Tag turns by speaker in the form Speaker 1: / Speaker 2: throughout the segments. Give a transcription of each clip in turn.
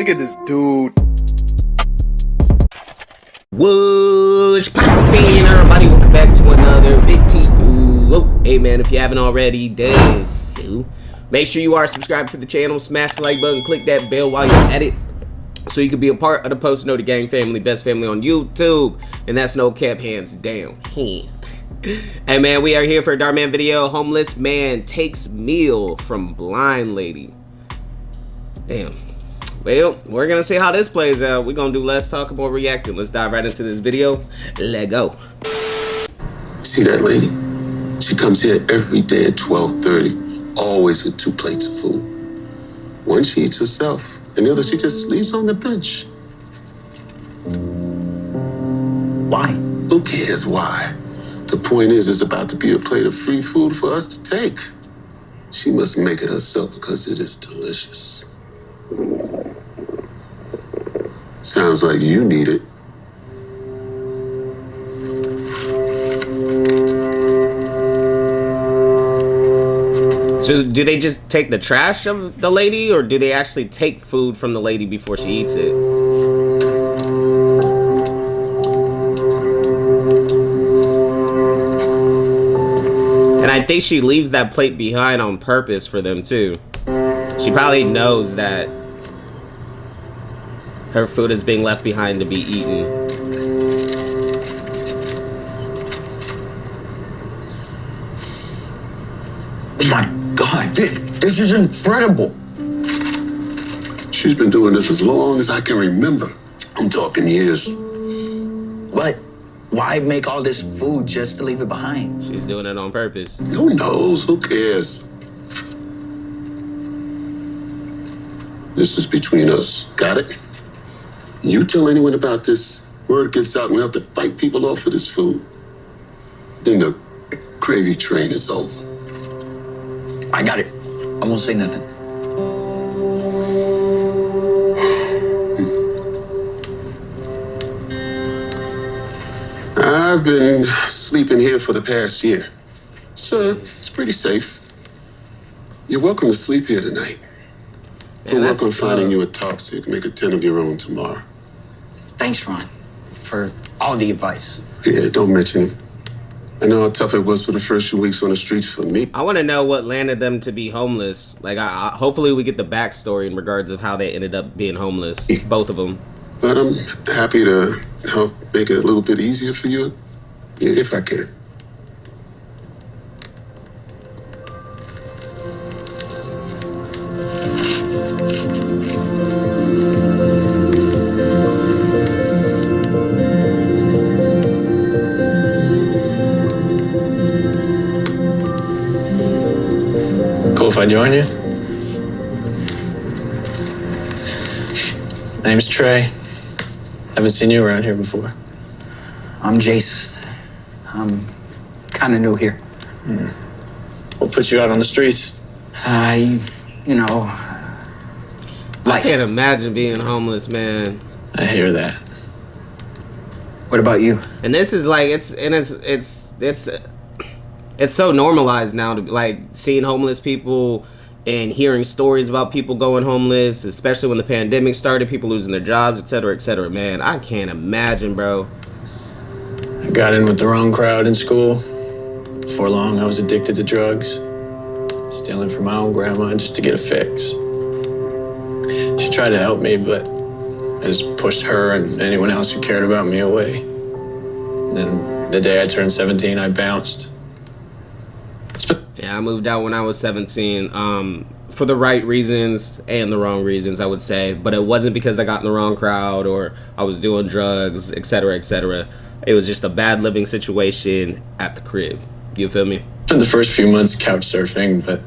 Speaker 1: Look at this dude.
Speaker 2: What's poppin', everybody? Welcome back to another video. Hey man, if you haven't already done so, make sure you are subscribed to the channel, smash the like button, click that bell while you're at it, so you can be a part of the Post Note Gang family, best family on YouTube, and that's no cap, hands down. Hey man, we are here for a Dhar Mann video. Homeless man takes meal from blind lady. Damn. Well, we're gonna see how this plays out. We're gonna do less talking, more reacting. Let's dive right into this video. Let go.
Speaker 3: See that lady? She comes here every day at 12:30, always with 2 plates of food. One she eats herself, and the other she just leaves on the bench.
Speaker 4: Why?
Speaker 3: Who cares why? The point is, it's about to be a plate of free food for us to take. She must make it herself because it is delicious. Sounds like you need it.
Speaker 2: So do they just take the trash of the lady, or do they actually take food from the lady before she eats it? And I think she leaves that plate behind on purpose for them too. She probably knows that her food is being left behind to be eaten.
Speaker 4: Oh my God, this is incredible.
Speaker 3: She's been doing this as long as I can remember. I'm talking years.
Speaker 4: But why make all this food just to leave it behind?
Speaker 2: She's doing it on purpose.
Speaker 3: Who knows? Who cares? This is between us. Got it? You tell anyone about this, word gets out and we have to fight people off for this food. Then the gravy train is over.
Speaker 4: I got it. I won't say nothing.
Speaker 3: I've been sleeping here for the past year. So it's pretty safe. You're welcome to sleep here tonight. We'll work on finding you a top so you can make a tent of your own tomorrow.
Speaker 4: Thanks, Ron, for all the advice.
Speaker 3: Yeah, don't mention it. I know how tough it was for the first few weeks on the streets for me.
Speaker 2: I want to know what landed them to be homeless. Like, hopefully we get the backstory in regards of how they ended up being homeless, both of them.
Speaker 3: But I'm happy to help make it a little bit easier for you, if I can.
Speaker 5: Cool if I join you? Name's Trey. Haven't seen you around here before.
Speaker 4: I'm Jace. I'm kind of new here.
Speaker 5: What put you out on the streets?
Speaker 4: You know,
Speaker 2: I
Speaker 4: life.
Speaker 2: can't imagine being homeless, man.
Speaker 5: I hear that.
Speaker 4: What about you?
Speaker 2: And this is like, it's so normalized now to like seeing homeless people and hearing stories about people going homeless, especially when the pandemic started, people losing their jobs, etc., etc. Man, I can't imagine, bro.
Speaker 5: I got in with the wrong crowd in school. Before long, I was addicted to drugs. Stealing from my own grandma just to get a fix. She tried to help me, but I just pushed her and anyone else who cared about me away. And then the day I turned 17, I bounced.
Speaker 2: Yeah, I moved out when I was 17, for the right reasons and the wrong reasons, I would say. But it wasn't because I got in the wrong crowd or I was doing drugs, etc., etc. It was just a bad living situation at the crib. You feel me?
Speaker 5: Spent the first few months couch surfing, but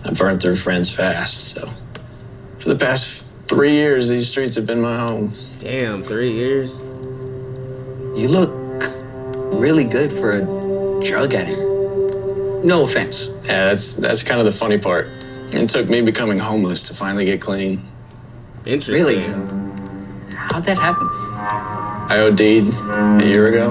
Speaker 5: I burned through friends fast, so for the past 3 years, these streets have been my home.
Speaker 2: Damn, 3 years?
Speaker 4: You look really good for a drug addict. No offense.
Speaker 5: Yeah, that's kind of the funny part. It took me becoming homeless to finally get clean.
Speaker 2: Interesting.
Speaker 4: Really? How'd that happen?
Speaker 5: I OD'd a year ago.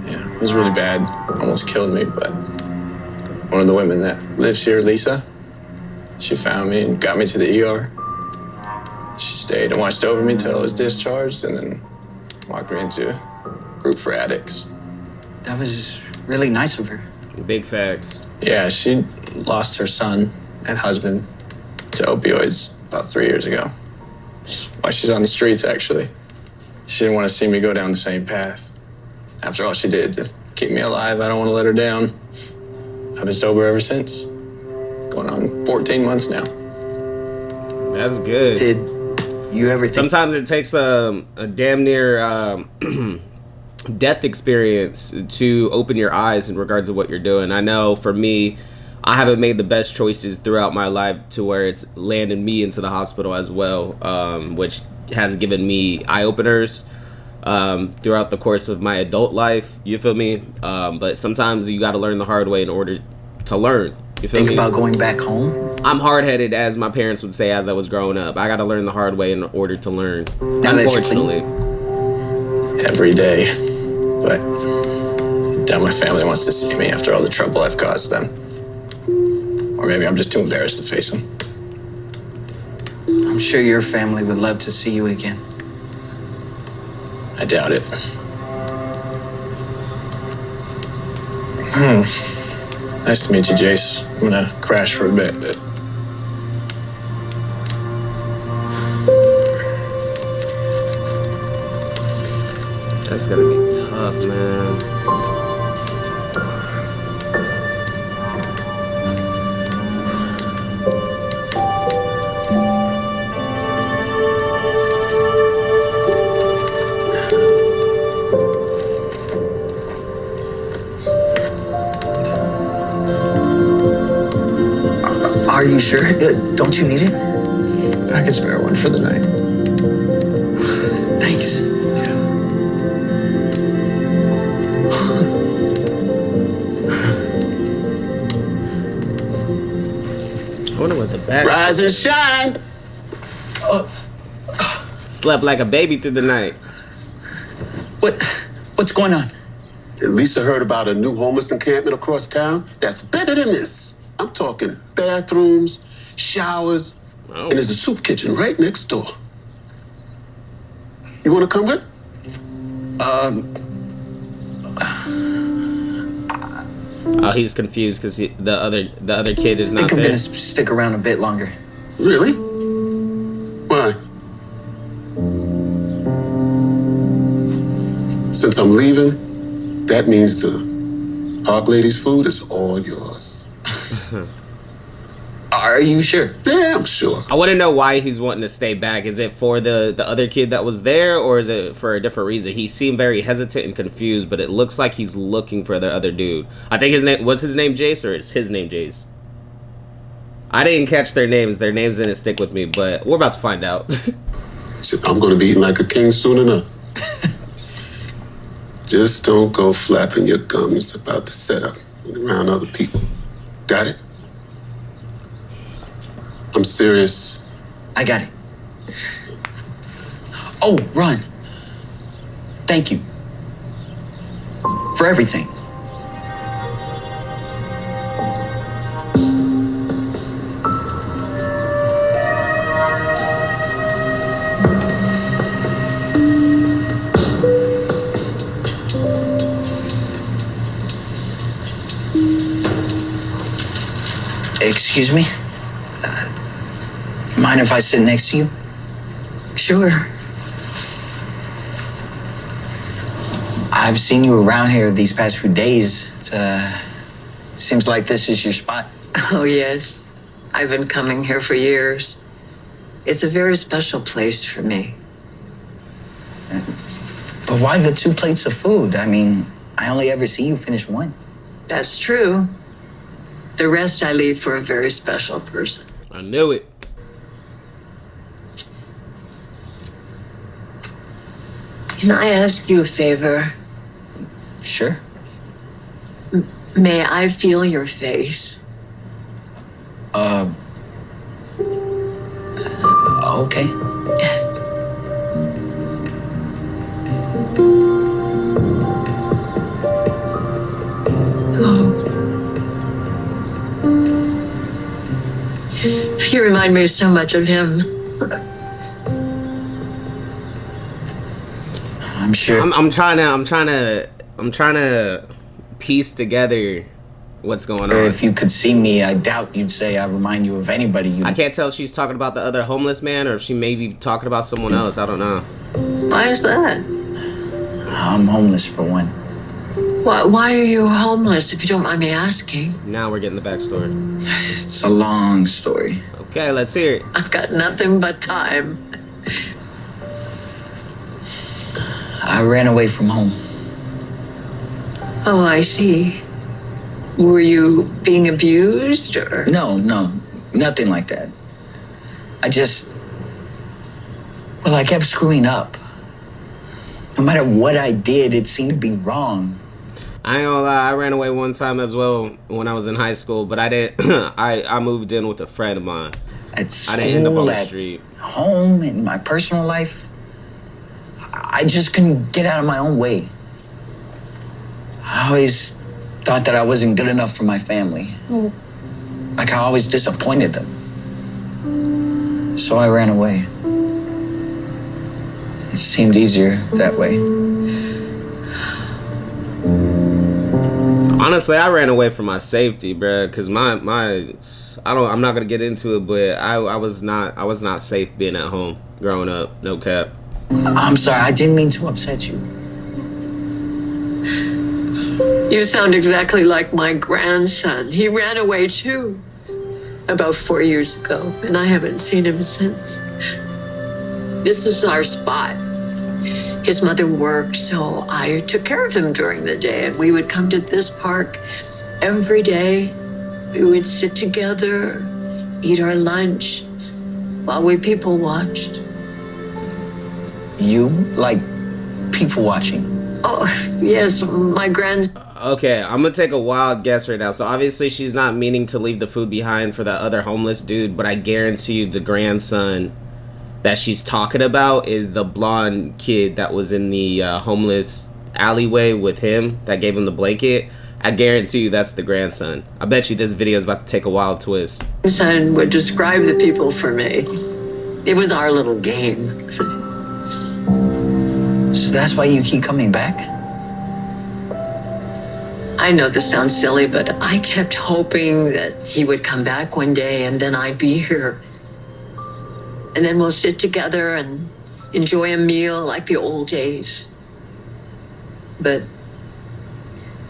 Speaker 5: Yeah, it was really bad. Almost killed me, but one of the women that lives here, Lisa, she found me and got me to the ER. She stayed and watched over me till I was discharged and then walked me into a group for addicts.
Speaker 4: That was really nice of her.
Speaker 2: Big facts.
Speaker 5: Yeah, she lost her son and husband to opioids about 3 years ago. That's why she's on the streets, actually. She didn't want to see me go down the same path. After all she did to keep me alive, I don't want to let her down. I've been sober ever since. Going on 14 months now.
Speaker 2: That's good.
Speaker 4: Did you ever think...
Speaker 2: Sometimes it takes a damn near death experience to open your eyes in regards to what you're doing. I know for me, I haven't made the best choices throughout my life to where it's landed me into the hospital as well, which has given me eye-openers throughout the course of my adult life. You feel me? But sometimes you got to learn the hard way in order to learn. You feel
Speaker 4: Think
Speaker 2: me?
Speaker 4: about going back home?
Speaker 2: I'm hard-headed, as my parents would say as I was growing up. I got to learn the hard way in order to learn.
Speaker 4: Now that you're
Speaker 2: Unfortunately.
Speaker 5: Every day. But damn, my family wants to see me after all the trouble I've caused them. Or maybe I'm just too embarrassed to face them.
Speaker 4: I'm sure your family would love to see you again.
Speaker 5: I doubt it. Nice to meet you, Jace. I'm gonna crash for a bit.
Speaker 2: That's gonna be tough, man.
Speaker 4: Are you sure? Don't you need it?
Speaker 5: I can spare one for the night.
Speaker 4: Thanks.
Speaker 2: I wonder what the back.
Speaker 3: Rise and shine.
Speaker 2: Slept like a baby through the night.
Speaker 4: What's going on?
Speaker 3: Lisa heard about a new homeless encampment across town. That's better than this. I'm talking bathrooms, showers,
Speaker 2: Oh.
Speaker 3: and there's a soup kitchen right next door. You want to come with?
Speaker 2: Oh, he's confused because the other kid is
Speaker 4: I think
Speaker 2: not
Speaker 4: I'm
Speaker 2: there.
Speaker 4: gonna stick around a bit longer.
Speaker 3: Really? Why? Since I'm leaving, that means the Park Lady's food is all yours.
Speaker 4: Are you sure?
Speaker 3: Yeah, I'm sure.
Speaker 2: I want to know why he's wanting to stay back. Is it for the other kid that was there, or is it for a different reason? He seemed very hesitant and confused, but it looks like he's looking for the other dude. I think his name was his name Jace, or is his name Jace? I didn't catch their names. Their names didn't stick with me, but we're about to find out.
Speaker 3: I'm going to be eating like a king soon enough. Just don't go flapping your gums about the setup around other people. Got it? I'm serious.
Speaker 4: I got it. Oh, Ron. Thank you. For everything. Excuse me? Mind if I sit next to you?
Speaker 1: Sure.
Speaker 4: I've seen you around here these past few days. Seems like this is your spot.
Speaker 1: Oh, yes. I've been coming here for years. It's a very special place for me.
Speaker 4: But why the 2 plates of food? I mean, I only ever see you finish one.
Speaker 1: That's true. The rest I leave for a very special person.
Speaker 2: I knew it.
Speaker 1: Can I ask you a favor?
Speaker 4: Sure.
Speaker 1: May I feel your face?
Speaker 4: Okay.
Speaker 1: You remind me so much of him.
Speaker 4: I'm sure.
Speaker 2: I'm trying to piece together what's going on.
Speaker 4: If you could see me, I doubt you'd say I remind you of anybody you...
Speaker 2: I can't tell if she's talking about the other homeless man or if she may be talking about someone else. I don't know.
Speaker 1: Why is that?
Speaker 4: I'm homeless for one.
Speaker 1: Why are you homeless, if you don't mind me asking?
Speaker 2: Now we're getting the backstory.
Speaker 4: It's a long story.
Speaker 2: Okay, let's hear it.
Speaker 1: I've got nothing but time.
Speaker 4: I ran away from home.
Speaker 1: Oh, I see. Were you being abused, or?
Speaker 4: No, nothing like that. I kept screwing up. No matter what I did, it seemed to be wrong.
Speaker 2: I ain't gonna lie, I ran away one time as well when I was in high school, but I didn't. I moved in with a friend of mine.
Speaker 4: At school,
Speaker 2: I didn't end up on the street.
Speaker 4: Home, in my personal life, I just couldn't get out of my own way. I always thought that I wasn't good enough for my family. Like I always disappointed them. So I ran away. It seemed easier that way.
Speaker 2: Honestly, I ran away for my safety, bruh, because I'm not gonna get into it, but I was not safe being at home growing up. No cap.
Speaker 4: I'm sorry, I didn't mean to upset you.
Speaker 1: You sound exactly like my grandson. He ran away too, about 4 years ago, and I haven't seen him since. This is our spot. His mother worked, so I took care of him during the day, and we would come to this park every day. We would sit together, eat our lunch, while we people watched.
Speaker 4: You like people watching?
Speaker 1: Oh, yes, my grandson.
Speaker 2: Okay, I'm gonna take a wild guess right now. So obviously she's not meaning to leave the food behind for that other homeless dude, but I guarantee you the grandson that she's talking about is the blonde kid that was in the homeless alleyway with him that gave him the blanket. I guarantee you that's the grandson. I bet you this video is about to take a wild twist.
Speaker 1: Son would describe the people for me. It was our little game.
Speaker 4: So that's why you keep coming back?
Speaker 1: I know this sounds silly, but I kept hoping that he would come back one day and then I'd be here. And then we'll sit together and enjoy a meal like the old days. But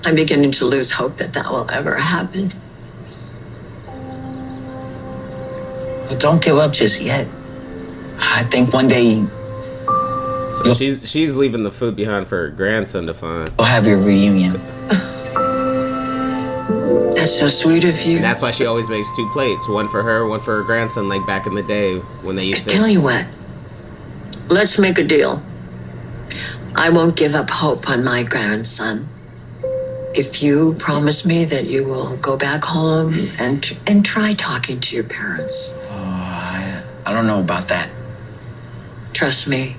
Speaker 1: I'm beginning to lose hope that that will ever happen.
Speaker 4: Well, don't give up just yet. I think one day
Speaker 2: So she's leaving the food behind for her grandson to find.
Speaker 4: we'll have your reunion.
Speaker 1: That's so sweet of you.
Speaker 2: And that's why she always makes 2 plates. One for her, one for her grandson, like back in the day when they used to...
Speaker 1: Tell you what, let's make a deal. I won't give up hope on my grandson. If you promise me that you will go back home and try talking to your parents.
Speaker 4: I don't know about that.
Speaker 1: Trust me,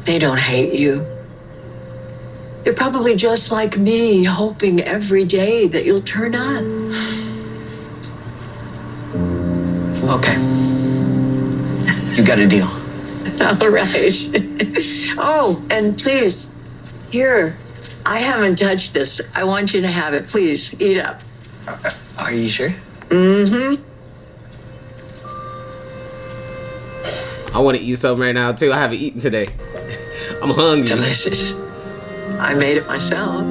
Speaker 1: they don't hate you. They're probably just like me, hoping every day that you'll turn up.
Speaker 4: Okay. You got a deal.
Speaker 1: All right. Oh, and please, here, I haven't touched this. I want you to have it. Please, eat up.
Speaker 4: Are you sure?
Speaker 1: Mm-hmm.
Speaker 2: I want to eat something right now, too. I haven't eaten today. I'm hungry.
Speaker 4: Delicious.
Speaker 1: I made it myself.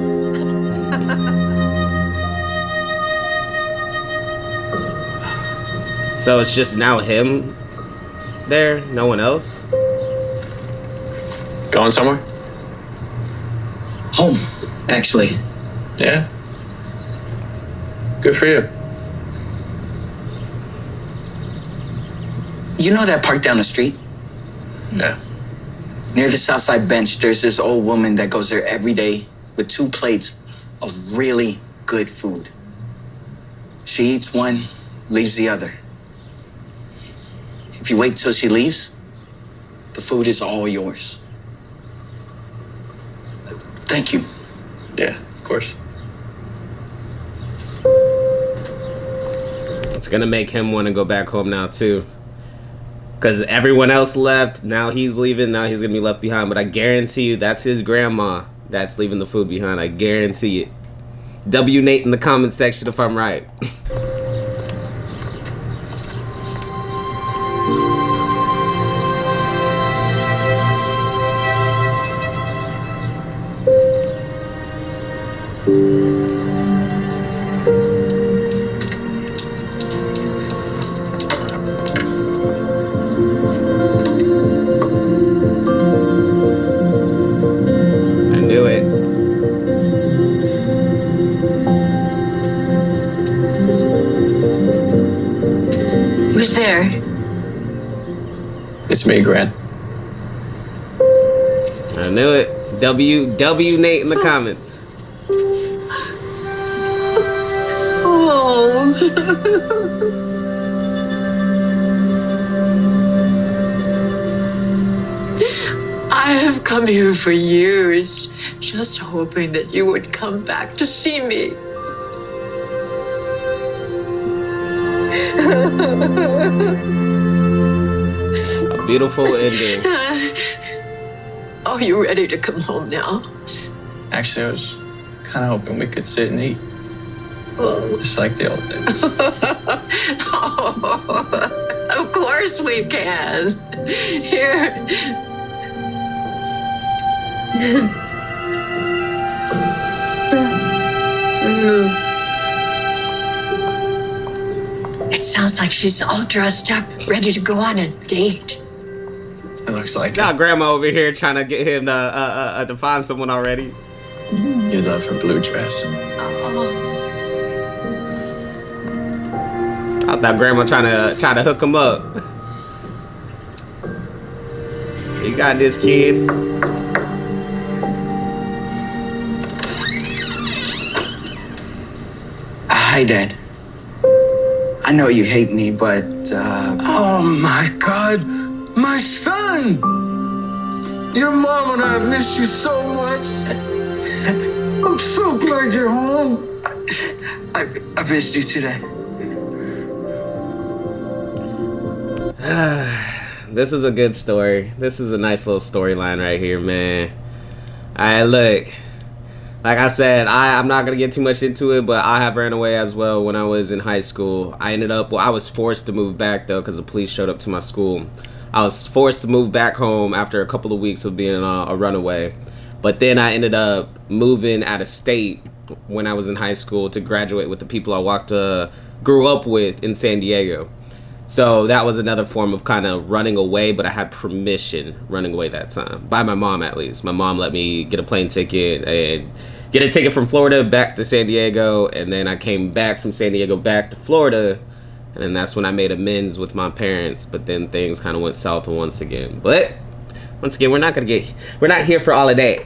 Speaker 2: So it's just now him there? No one else?
Speaker 5: Going somewhere?
Speaker 4: Home, actually.
Speaker 5: Yeah. Good for you.
Speaker 4: You know that park down the street?
Speaker 5: Yeah.
Speaker 4: Near the Southside bench, there's this old woman that goes there every day with 2 plates of really good food. She eats one, leaves the other. If you wait till she leaves, the food is all yours. Thank you.
Speaker 5: Yeah, of course.
Speaker 2: It's gonna make him want to go back home now, too. Because everyone else left. Now he's leaving. Now he's going to be left behind. But I guarantee you that's his grandma that's leaving the food behind. I guarantee it. W Nate in the comment section if I'm right. I knew it.
Speaker 1: Who's there?
Speaker 5: It's me, Gran.
Speaker 2: I knew it. W Nate in the comments.
Speaker 1: Oh. I have come here for years, just hoping that you would come back to see me.
Speaker 2: A beautiful ending.
Speaker 1: Oh, you ready to come home now?
Speaker 5: Actually, I was kind of hoping we could sit and eat. Just like the old days.
Speaker 1: Oh, of course we can. Here. It sounds like she's all dressed up, ready to go on a date.
Speaker 5: It looks like
Speaker 2: Got grandma over here trying to get him to find someone already.
Speaker 5: you'd love her blue dress.
Speaker 2: I thought grandma trying to hook him up. You got this, kid.
Speaker 4: Hi, Dad. I know you hate me, but,
Speaker 3: Oh my God, my son! Your mom and I have missed you so much. I'm so glad you're home.
Speaker 4: I missed you today.
Speaker 2: This is a good story. This is a nice little storyline right here, man. Alright, look. Like I said, I'm not going to get too much into it, but I have ran away as well when I was in high school. I was forced to move back, though, because the police showed up to my school. I was forced to move back home after a couple of weeks of being a runaway. But then I ended up moving out of state when I was in high school to graduate with the people I grew up with in San Diego. So that was another form of kind of running away, but I had permission running away that time. By my mom, at least. My mom let me get a plane ticket and get a ticket from Florida back to San Diego. And then I came back from San Diego back to Florida. And then that's when I made amends with my parents. But then things kind of went south once again. But once again, we're not here for all of that.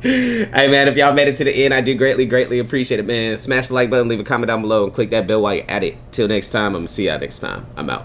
Speaker 2: Hey, man, if y'all made it to the end, I do greatly appreciate it, man. Smash the like button, leave a comment down below, and click that bell while you're at it. Till next time, I'm going to see y'all next time. I'm out.